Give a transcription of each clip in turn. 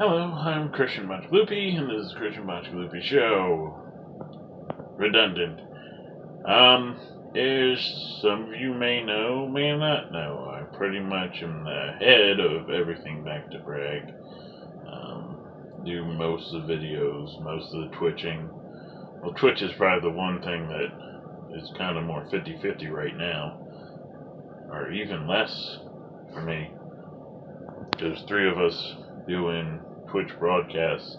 Hello, I'm Christian Bacigaluppi, and this is Christian Bacigaluppi Show. Redundant. As some of you may know, may not know, I pretty much am the head of everything Back to Brag. Do most of the videos, most of the twitching. Well, Twitch is probably the one thing that is kind of more 50-50 right now. Or even less for me. There's three of us doing Twitch broadcasts.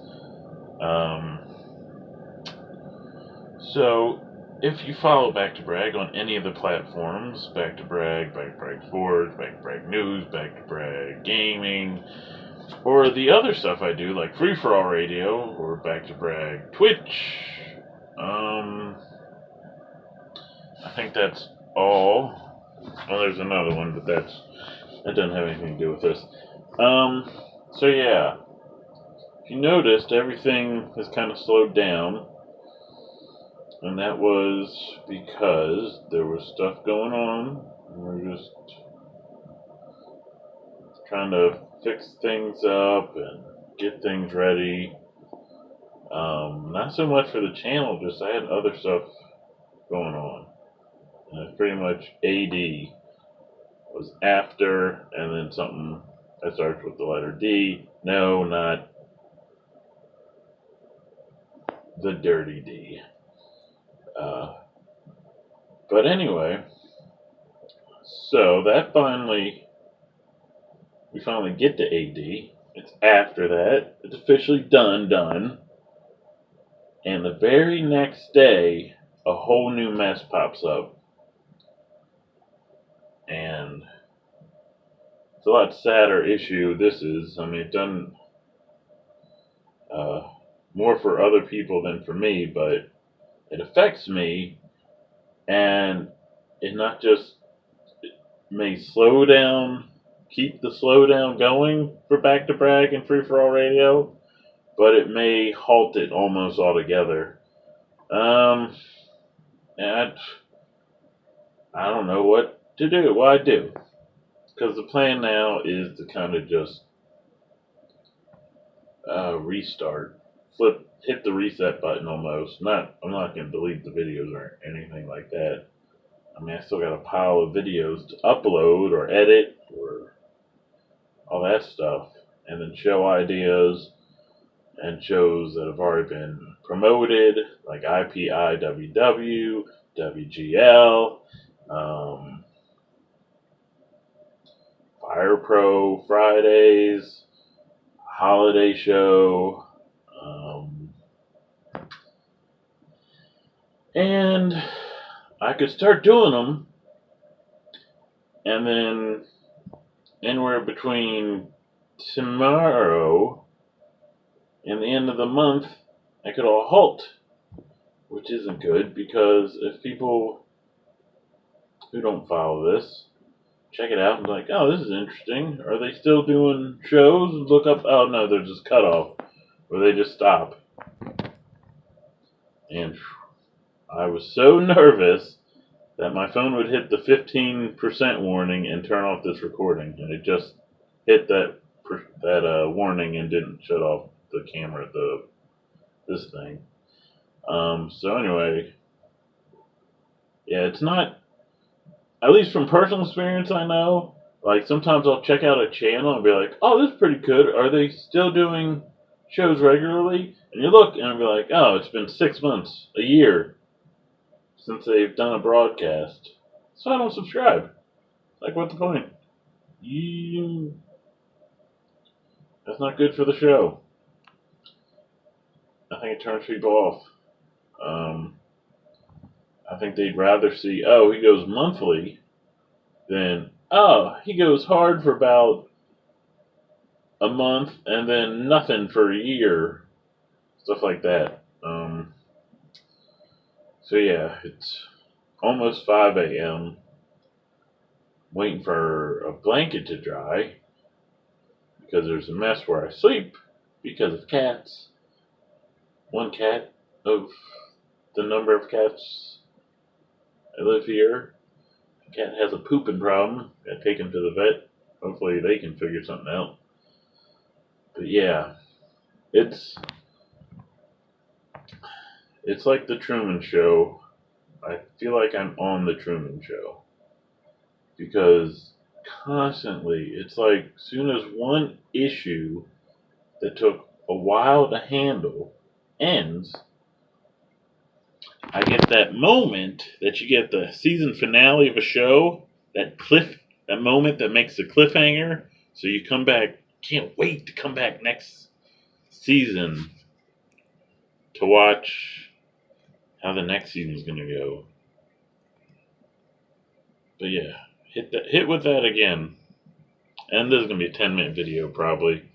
So, if you follow Back to Brag on any of the platforms, Back to Brag Sports, Back to Brag News, Back to Brag Gaming, or the other stuff I do, like Free For All Radio, or Back to Brag Twitch, I think that's all. Well, there's another one, but that doesn't have anything to do with this. So yeah, if you noticed, everything has kind of slowed down, and that was because there was stuff going on. We're just trying to fix things up and get things ready. Not so much for the channel, just I had other stuff going on. And it's pretty much AD was after, and then something that starts with the letter D. No, not the dirty D. But anyway, so that we finally get to AD. It's after that. It's officially done. And the very next day, a whole new mess pops up. And it's a lot sadder issue this is. I mean, it's done more for other people than for me, but it affects me. And it not just may slow down, keep the slowdown going for Back to Brag and Free For All Radio, but it may halt it almost altogether. And I don't know what to do. What I do, because the plan now is to kind of just restart, hit the reset button almost. I'm not going to delete the videos or anything like that. I mean, I still got a pile of videos to upload or edit or all that stuff, and then show ideas and shows that have already been promoted, like IPIWW, WGL, Fire Pro Fridays, Holiday Show, and I could start doing them, and then anywhere between tomorrow and the end of the month, I could all halt, which isn't good, because if people who don't follow this check it out and be like, oh, this is interesting, are they still doing shows? Look up, oh no, they're just cut off, or they just stop. And I was so nervous that my phone would hit the 15% warning and turn off this recording, and it just hit that warning and didn't shut off the camera, this thing. So anyway, yeah, it's not, at least from personal experience I know, like sometimes I'll check out a channel and be like, oh, this is pretty good. Are they still doing shows regularly? And you look and be like, oh, it's been 6 months, a year since they've done a broadcast. So I don't subscribe. Like, what's the point? That's not good for the show. I think it turns people off. I think they'd rather see, oh, he goes monthly, than, oh, he goes hard for about a month and then nothing for a year. Stuff like that. So yeah, it's almost 5 a.m. Waiting for a blanket to dry, because there's a mess where I sleep because of cats. One cat of the number of cats I live here. The cat has a pooping problem. Got to take him to the vet. Hopefully they can figure something out. But yeah, It's like the Truman Show. I feel like I'm on the Truman Show because constantly it's like soon as one issue that took a while to handle ends, I get that moment that you get the season finale of a show, that moment that makes the cliffhanger. So you come back, can't wait to come back next season to watch how the next season is going to go. But yeah, hit with that again. And this is going to be a 10-minute video probably.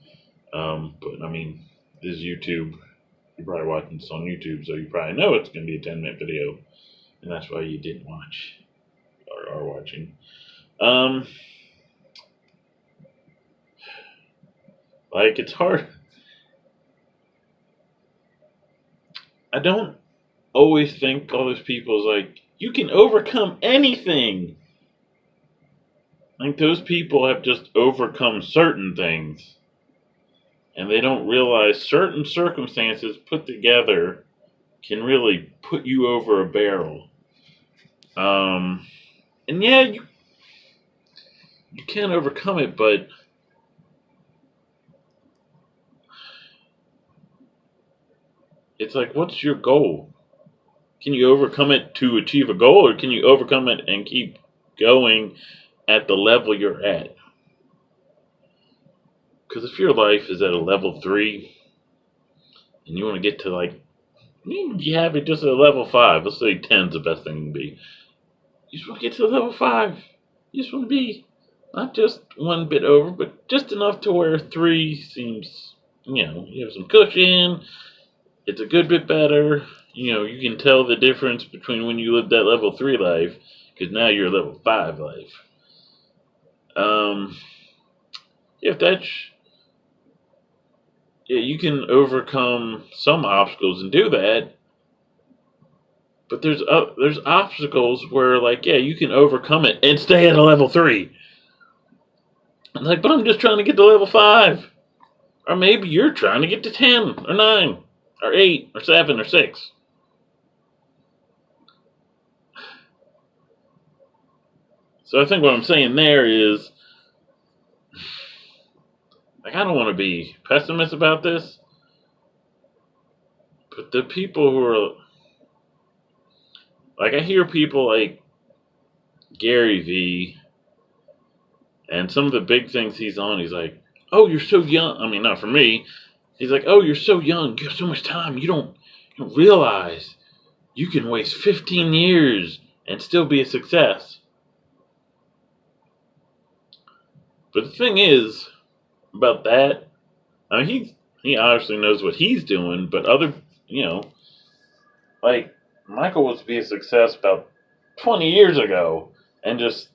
But I mean, this is YouTube. You're probably watching this on YouTube, so you probably know it's going to be a 10-minute video. And that's why you didn't watch or are watching. Like, it's hard. I don't always think all those people's like, you can overcome anything. Like, those people have just overcome certain things. And they don't realize certain circumstances put together can really put you over a barrel. And yeah, you can overcome it, but it's like, what's your goal? Can you overcome it to achieve a goal, or can you overcome it and keep going at the level you're at? Because if your life is at a level 3 and you want to get to, like, you have it just at a level 5. Let's say 10's the best thing to be. You just want to get to level 5. You just want to be not just one bit over, but just enough to where 3 seems, you have some cushion. It's a good bit better. You can tell the difference between when you lived that level 3 life, because now you're level 5 life. If that's, you can overcome some obstacles and do that. But there's obstacles where, like, you can overcome it and stay at a level 3. I'm like, but I'm just trying to get to level 5. Or maybe you're trying to get to 10 or 9 or 8 or 7 or 6. So I think what I'm saying there is, like, I don't want to be pessimist about this, but the people who are, like, I hear people like Gary V, and some of the big things he's on, he's like, oh, you're so young. I mean, not for me. He's like, oh, you're so young. You have so much time. You don't realize you can waste 15 years and still be a success. But the thing is about that, I mean, he obviously knows what he's doing, but other, like, Michael was to be a success about 20 years ago, and just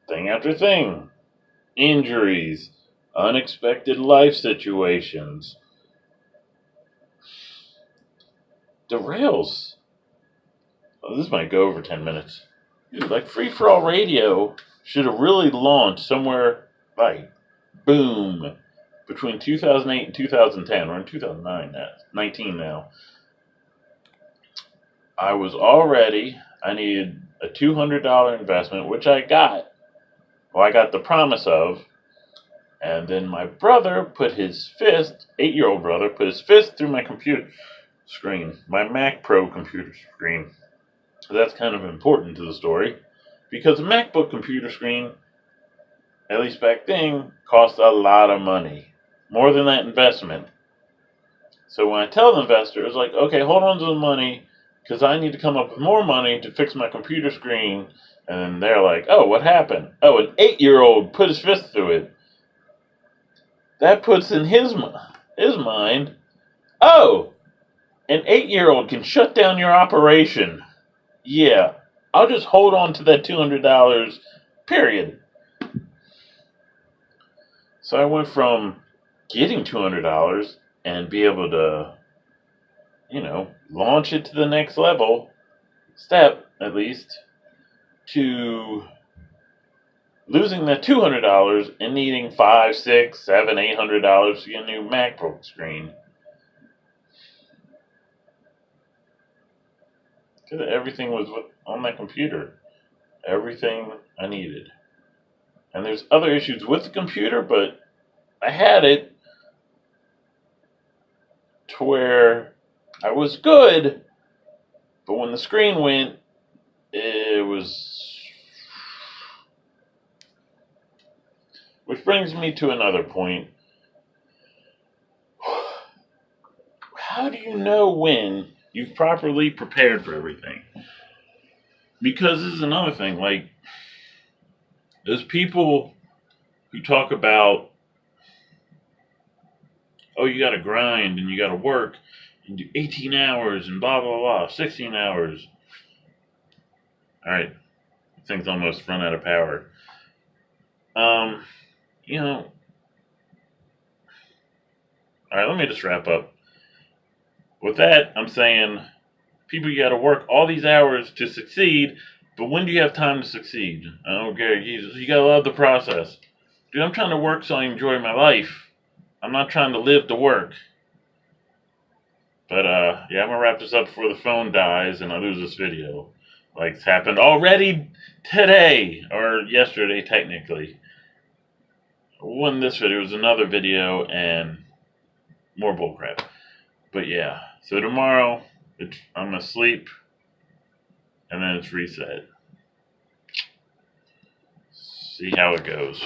thing after thing. Injuries, unexpected life situations, derails. Oh, this might go over 10 minutes. Dude, like, Free For All Radio should have really launched somewhere, like, boom, between 2008 and 2010. We're in 2009 now, 19 now. I needed a $200 investment, which I got. Well, I got the promise of. And then my brother put his fist, 8-year-old brother, put his fist through my computer screen, my Mac Pro computer screen. So that's kind of important to the story, because a MacBook computer screen, at least back then, cost a lot of money. More than that investment. So when I tell the investor, it's like, okay, hold on to the money, because I need to come up with more money to fix my computer screen. And they're like, oh, what happened? Oh, an 8-year-old put his fist through it. That puts in his mind, oh, an 8-year-old can shut down your operation. Yeah, I'll just hold on to that $200, period. So I went from getting $200 and be able to, launch it to the next step, at least, to losing that $200 and needing $500, $600, $700, $800 to get a new MacBook screen. because everything was on my computer. Everything I needed. And there's other issues with the computer, but I had it to where I was good, but when the screen went, it was... Which brings me to another point. How do you know when you've properly prepared for everything? Because this is another thing, like, there's people who talk about, oh, you gotta grind and you gotta work and do 18 hours and blah, blah, blah, 16 hours. Alright, thing's almost run out of power. You know, alright, let me just wrap up. With that, I'm saying, people, you gotta work all these hours to succeed, but when do you have time to succeed? I don't care, you gotta love the process. Dude, I'm trying to work so I enjoy my life. I'm not trying to live to work. But, yeah, I'm gonna wrap this up before the phone dies and I lose this video. Like, it's happened already today, or yesterday, technically. It wasn't this video, it was another video, and more bullcrap. But yeah, so tomorrow, I'm gonna sleep, and then it's reset. See how it goes.